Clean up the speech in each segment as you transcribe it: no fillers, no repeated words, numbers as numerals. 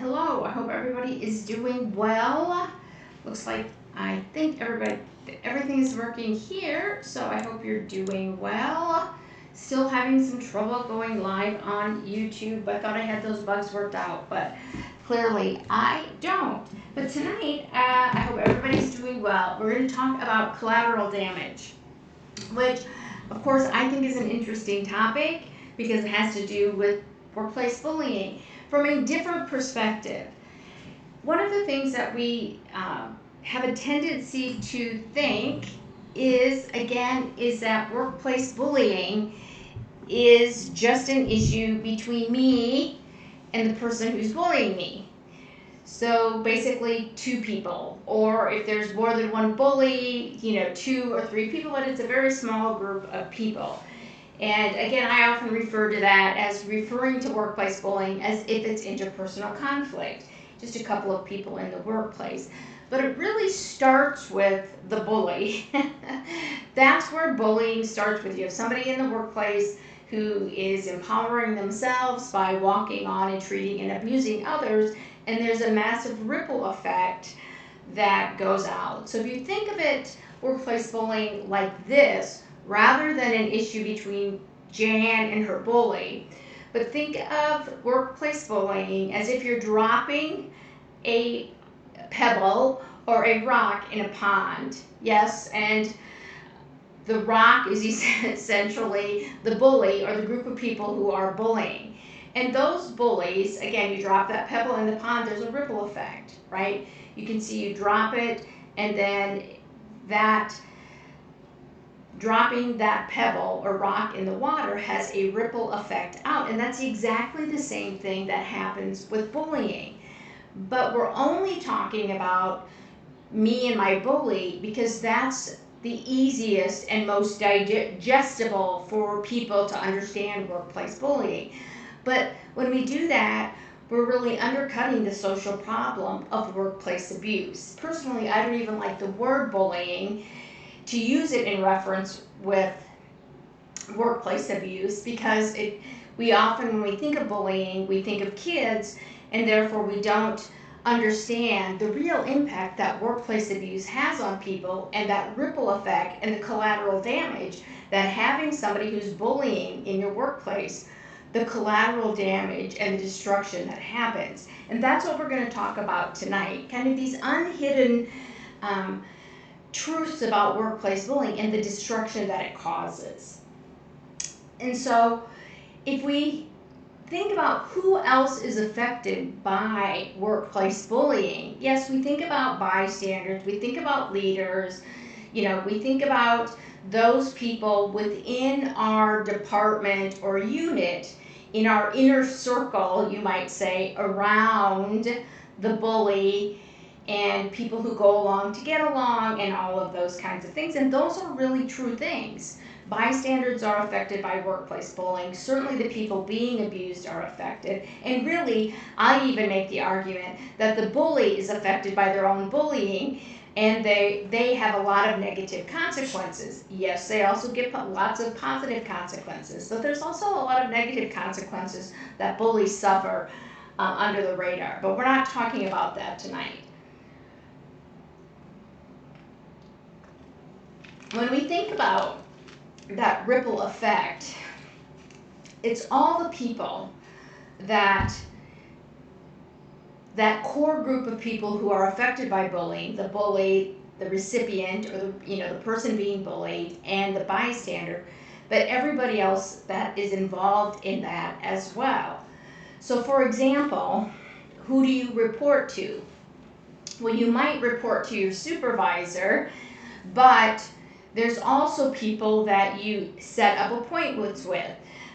Hello, I hope everybody is doing well. Looks like I think everything is working here, so I hope you're doing well. Still having some trouble going live on YouTube. I thought I had those bugs worked out, but clearly I don't. But tonight, I hope everybody's doing well. We're going to talk about collateral damage, which of course I think is an interesting topic because it has to do with workplace bullying from a different perspective. One of the things that we have a tendency to think is that workplace bullying is just an issue between me and the person who's bullying me. So basically two people, or if there's more than one bully, 2 or 3 people, but it's a very small group of people. And again, I often refer to that as referring to workplace bullying as if it's interpersonal conflict, just a couple of people in the workplace. But it really starts with the bully. That's where bullying starts with. You have somebody in the workplace who is empowering themselves by walking on and treating and abusing others, and there's a massive ripple effect that goes out. So if you think of it, workplace bullying like this, rather than an issue between Jan and her bully, but think of workplace bullying as if you're dropping a pebble or a rock in a pond. Yes, and the rock is essentially the bully or the group of people who are bullying. And those bullies, again, you drop that pebble in the pond, there's a ripple effect, right? You can see you drop it, and then that dropping that pebble or rock in the water has a ripple effect out. And that's exactly the same thing that happens with bullying. But we're only talking about me and my bully because that's the easiest and most digestible for people to understand workplace bullying. But when we do that, we're really undercutting the social problem of workplace abuse. Personally, I don't even like the word bullying to use it in reference with workplace abuse because we often, when we think of bullying, we think of kids, and therefore we don't understand the real impact that workplace abuse has on people and that ripple effect and the collateral damage that having somebody who's bullying in your workplace, the collateral damage and the destruction that happens. And that's what we're going to talk about tonight, kind of these unhidden truths about workplace bullying and the destruction that it causes. And so if we think about who else is affected by workplace bullying, yes, we think about bystanders, we think about leaders, we think about those people within our department or unit, in our inner circle, you might say, around the bully, and people who go along to get along and all of those kinds of things. And those are really true things. Bystanders are affected by workplace bullying. Certainly the people being abused are affected. And really, I even make the argument that the bully is affected by their own bullying, and they have a lot of negative consequences. Yes, they also get lots of positive consequences. So there's also a lot of negative consequences that bullies suffer under the radar. But we're not talking about that tonight. When we think about that ripple effect, it's all the people that core group of people who are affected by bullying, the bully, the recipient, or the person being bullied, and the bystander, but everybody else that is involved in that as well. So for example, who do you report to? Well, you might report to your supervisor, but there's also people that you set up appointments with.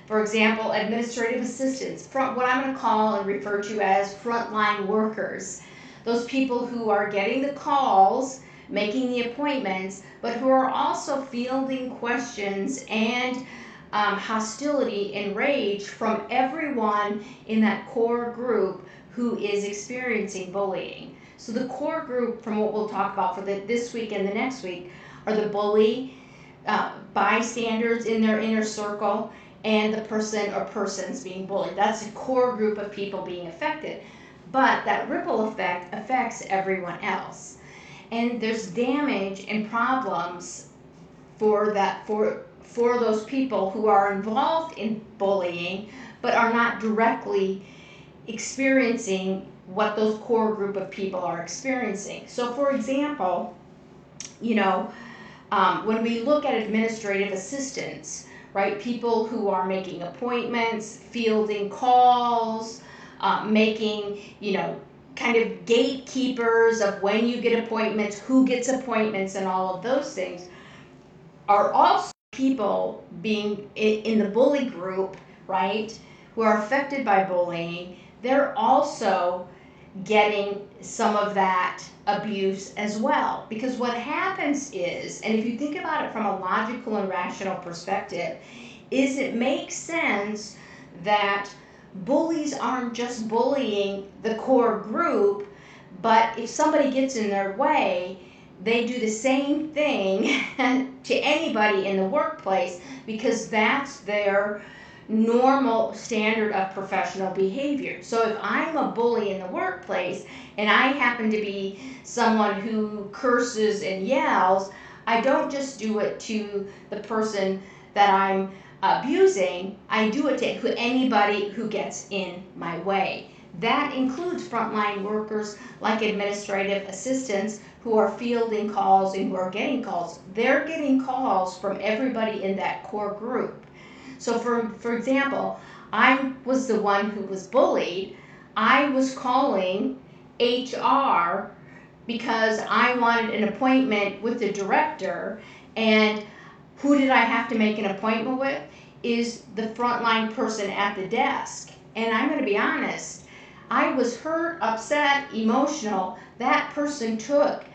For example, administrative assistants, what I'm going to call and refer to as frontline workers. Those people who are getting the calls, making the appointments, but who are also fielding questions and hostility and rage from everyone in that core group who is experiencing bullying. So the core group, from what we'll talk about for this week and the next week, are the bully, bystanders in their inner circle, and the person or persons being bullied. That's a core group of people being affected. but that ripple effect affects everyone else. And there's damage and problems for those people who are involved in bullying but are not directly experiencing what those core group of people are experiencing. So for example, when we look at administrative assistants, right, people who are making appointments, fielding calls, making, kind of gatekeepers of when you get appointments, who gets appointments, and all of those things, are also people being in the bully group, right, who are affected by bullying. They're also getting some of that abuse as well. Because what happens is, and if you think about it from a logical and rational perspective, is it makes sense that bullies aren't just bullying the core group, but if somebody gets in their way, they do the same thing to anybody in the workplace because that's their normal standard of professional behavior. So if I'm a bully in the workplace and I happen to be someone who curses and yells, I don't just do it to the person that I'm abusing, I do it to anybody who gets in my way. That includes frontline workers like administrative assistants who are fielding calls and who are getting calls. They're getting calls from everybody in that core group. So for example, I was the one who was bullied. I was calling HR because I wanted an appointment with the director, and who did I have to make an appointment with? Is the frontline person at the desk. And I'm going to be honest, I was hurt, upset, emotional. That person took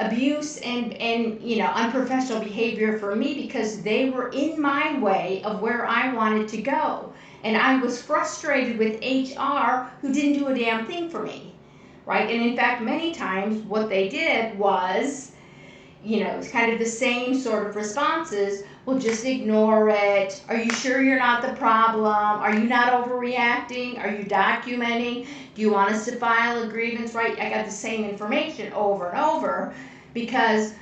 abuse and unprofessional behavior for me because they were in my way of where I wanted to go. And I was frustrated with HR who didn't do a damn thing for me, right? And in fact, many times what they did was, it's kind of the same sort of responses. Well, just ignore it. Are you sure you're not the problem? Are you not overreacting? Are you documenting? Do you want us to file a grievance? Right? I got the same information over and over because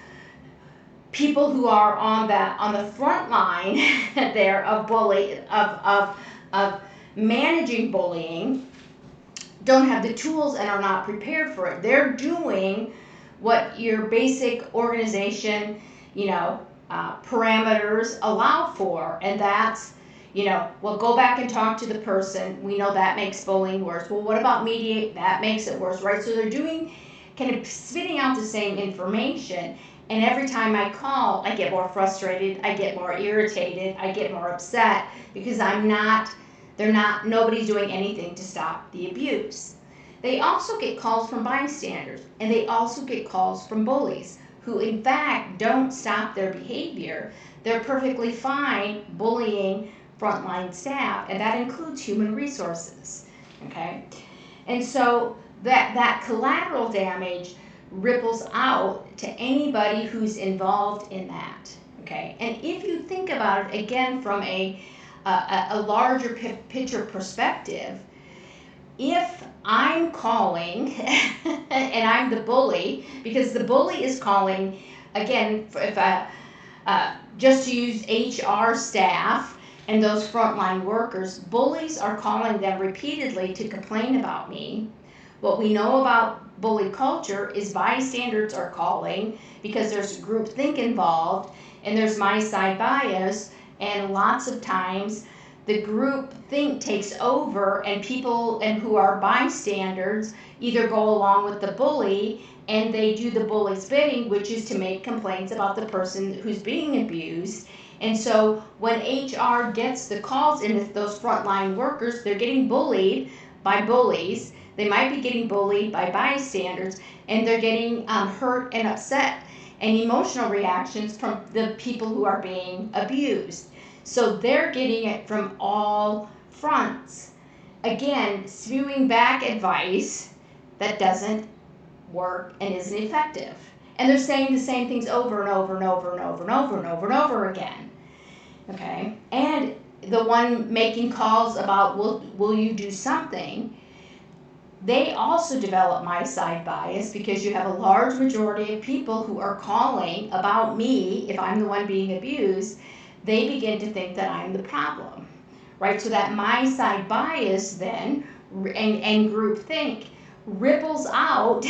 people who are on the front line there of managing bullying don't have the tools and are not prepared for it. They're doing what your basic organization, parameters allow for, and that's, well, go back and talk to the person. We know that makes bullying worse. Well, what about mediate? That makes it worse, right? So they're doing, kind of spitting out the same information, and every time I call, I get more frustrated, I get more irritated, I get more upset because nobody's doing anything to stop the abuse. They also get calls from bystanders, and they also get calls from bullies who in fact don't stop their behavior. They're perfectly fine bullying frontline staff, and that includes human resources, okay? And so that collateral damage ripples out to anybody who's involved in that, okay? And if you think about it again from a larger picture perspective, if I'm calling and I'm the bully, because the bully is calling, again, if just to use HR staff and those frontline workers, bullies are calling them repeatedly to complain about me. What we know about bully culture is bystanders are calling because there's groupthink involved and there's my side bias, and lots of times the group think takes over, and people who are bystanders either go along with the bully and they do the bully's bidding, which is to make complaints about the person who's being abused. And so when HR gets the calls in, if those frontline workers, they're getting bullied by bullies, they might be getting bullied by bystanders, and they're getting hurt and upset and emotional reactions from the people who are being abused. So they're getting it from all fronts. Again, spewing back advice that doesn't work and isn't effective. And they're saying the same things over and over and over and over and over and over and over again. Okay? And the one making calls about will you do something, they also develop my side bias, because you have a large majority of people who are calling about me if I'm the one being abused. They begin to think that I'm the problem, right? So that my side bias then and groupthink ripples out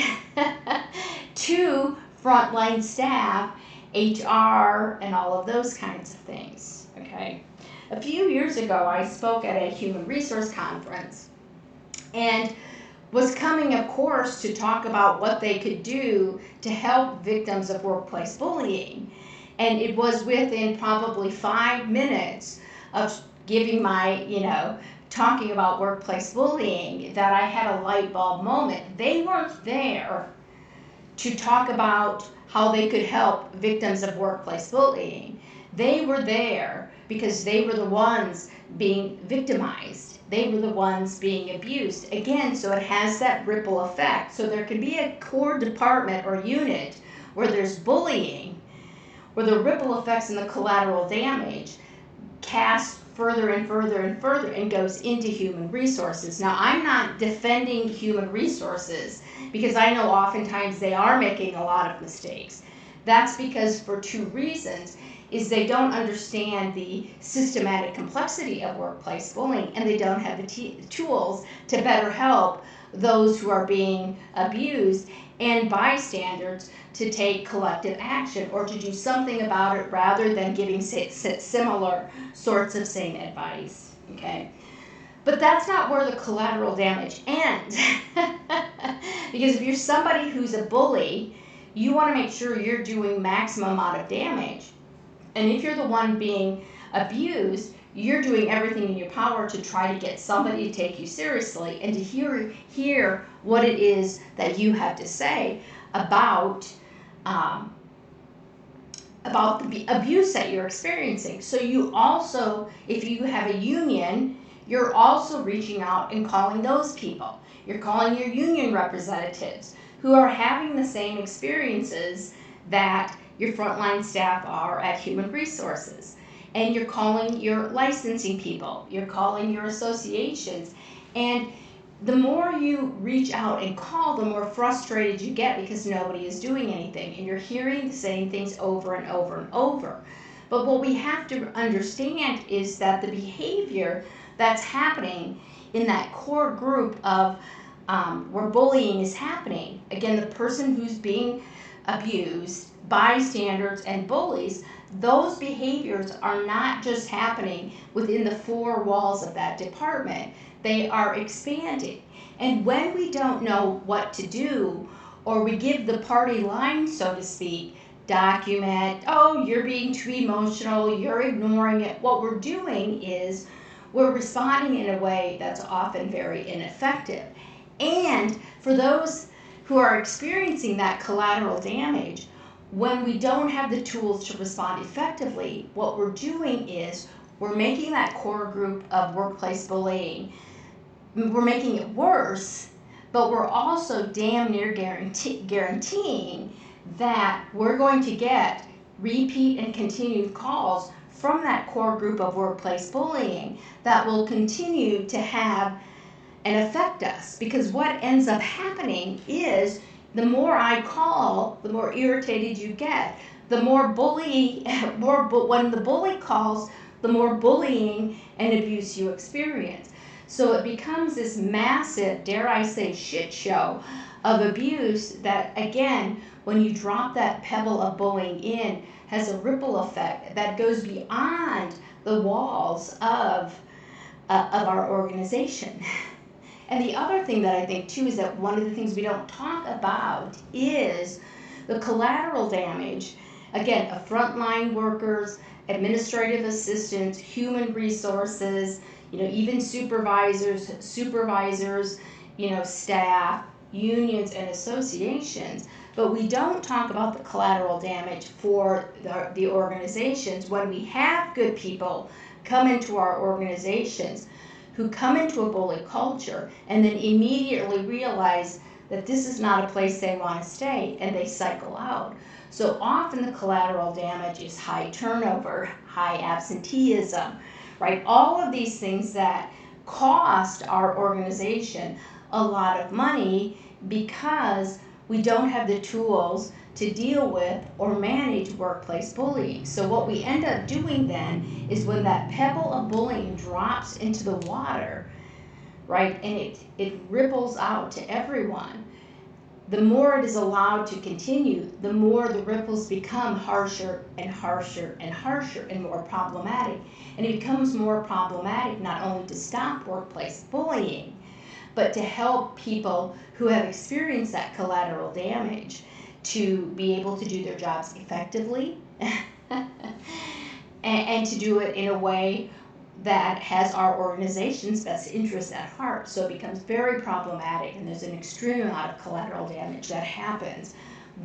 to frontline staff, HR, and all of those kinds of things, okay? A few years ago, I spoke at a human resource conference and was coming, of course, to talk about what they could do to help victims of workplace bullying. And it was within probably 5 minutes of giving my, talking about workplace bullying, that I had a light bulb moment. They weren't there to talk about how they could help victims of workplace bullying. They were there because they were the ones being victimized. They were the ones being abused. Again, so it has that ripple effect. So there can be a core department or unit where there's bullying, where the ripple effects and the collateral damage cast further and further and further and goes into human resources. Now, I'm not defending human resources, because I know oftentimes they are making a lot of mistakes. That's because, for two reasons, is they don't understand the systematic complexity of workplace bullying, and they don't have the tools to better help those who are being abused and bystanders to take collective action or to do something about it, rather than giving similar sorts of same advice, okay? But that's not where the collateral damage ends. Because if you're somebody who's a bully, you want to make sure you're doing maximum amount of damage. And if you're the one being abused, you're doing everything in your power to try to get somebody to take you seriously and to hear what it is that you have to say about the abuse that you're experiencing. So you also, if you have a union, you're also reaching out and calling those people. You're calling your union representatives who are having the same experiences that your frontline staff are at human resources. And you're calling your licensing people, you're calling your associations. And the more you reach out and call, the more frustrated you get, because nobody is doing anything and you're hearing the same things over and over and over. But what we have to understand is that the behavior that's happening in that core group of where bullying is happening, again, the person who's being abused, bystanders, and bullies, those behaviors are not just happening within the four walls of that department. They are expanding. And when we don't know what to do, or we give the party line, so to speak, document, oh, you're being too emotional, you're ignoring it, what we're doing is we're responding in a way that's often very ineffective. And for those who are experiencing that collateral damage, when we don't have the tools to respond effectively, what we're doing is we're making that core group of workplace bullying, we're making it worse, but we're also damn near guaranteeing that we're going to get repeat and continued calls from that core group of workplace bullying that will continue to have and affect us. Because what ends up happening is the more I call, the more irritated you get. The more when the bully calls, the more bullying and abuse you experience. So it becomes this massive, dare I say, shit show of abuse that, again, when you drop that pebble of bullying in, has a ripple effect that goes beyond the walls of our organization. And the other thing that I think, too, is that one of the things we don't talk about is the collateral damage, again, of frontline workers, administrative assistants, human resources, even supervisors, staff, unions, and associations. But we don't talk about the collateral damage for the organizations when we have good people come into our organizations who come into a bully culture and then immediately realize that this is not a place they want to stay, and they cycle out. So often the collateral damage is high turnover, high absenteeism, right? All of these things that cost our organization a lot of money because we don't have the tools to deal with or manage workplace bullying. So what we end up doing then is when that pebble of bullying drops into the water, right, and it ripples out to everyone, the more it is allowed to continue, the more the ripples become harsher and harsher and harsher and more problematic. And it becomes more problematic not only to stop workplace bullying, but to help people who have experienced that collateral damage to be able to do their jobs effectively and to do it in a way that has our organization's best interests at heart. So it becomes very problematic, and there's an extreme amount of collateral damage that happens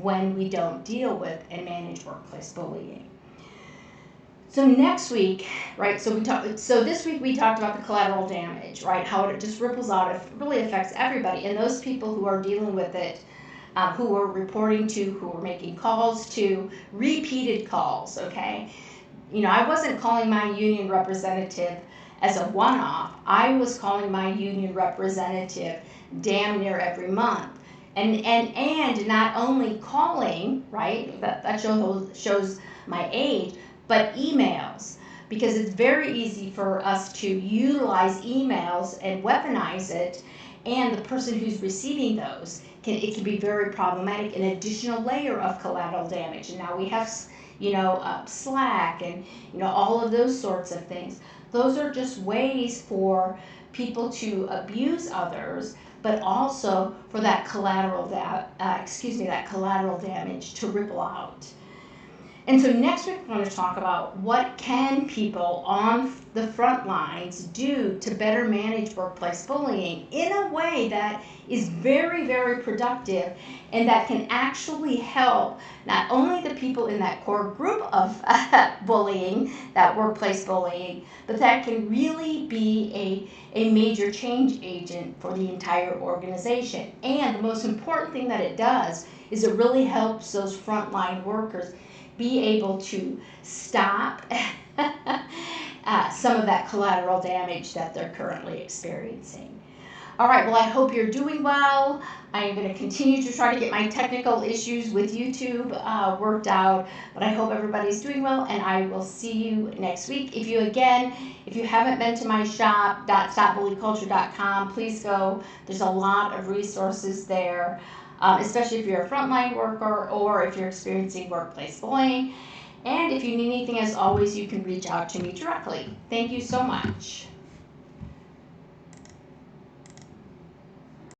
when we don't deal with and manage workplace bullying. So next week, right, so this week we talked about the collateral damage, right, how it just ripples out, it really affects everybody, and those people who are dealing with it, who are reporting to, who are making calls to, repeated calls, okay? You know, I wasn't calling my union representative as a one-off. I was calling my union representative damn near every month. And not only calling, right, that shows my age, but emails. Because it's very easy for us to utilize emails and weaponize it, and the person who's receiving those, it can be very problematic, an additional layer of collateral damage. And now we have Slack and, all of those sorts of things. Those are just ways for people to abuse others, but also for that collateral damage to ripple out. And so next week we're going to talk about what can people on the front lines do to better manage workplace bullying in a way that is very, very productive and that can actually help not only the people in that core group of bullying, that workplace bullying, but that can really be a major change agent for the entire organization. And the most important thing that it does is it really helps those frontline workers be able to stop some of that collateral damage that they're currently experiencing. All right, well, I hope you're doing well. I am going to continue to try to get my technical issues with YouTube worked out, but I hope everybody's doing well, and I will see you next week. If you haven't been to my shop, stopbullyculture.com, please go. There's a lot of resources there. Especially if you're a frontline worker or if you're experiencing workplace bullying. And if you need anything, as always, you can reach out to me directly. Thank you so much.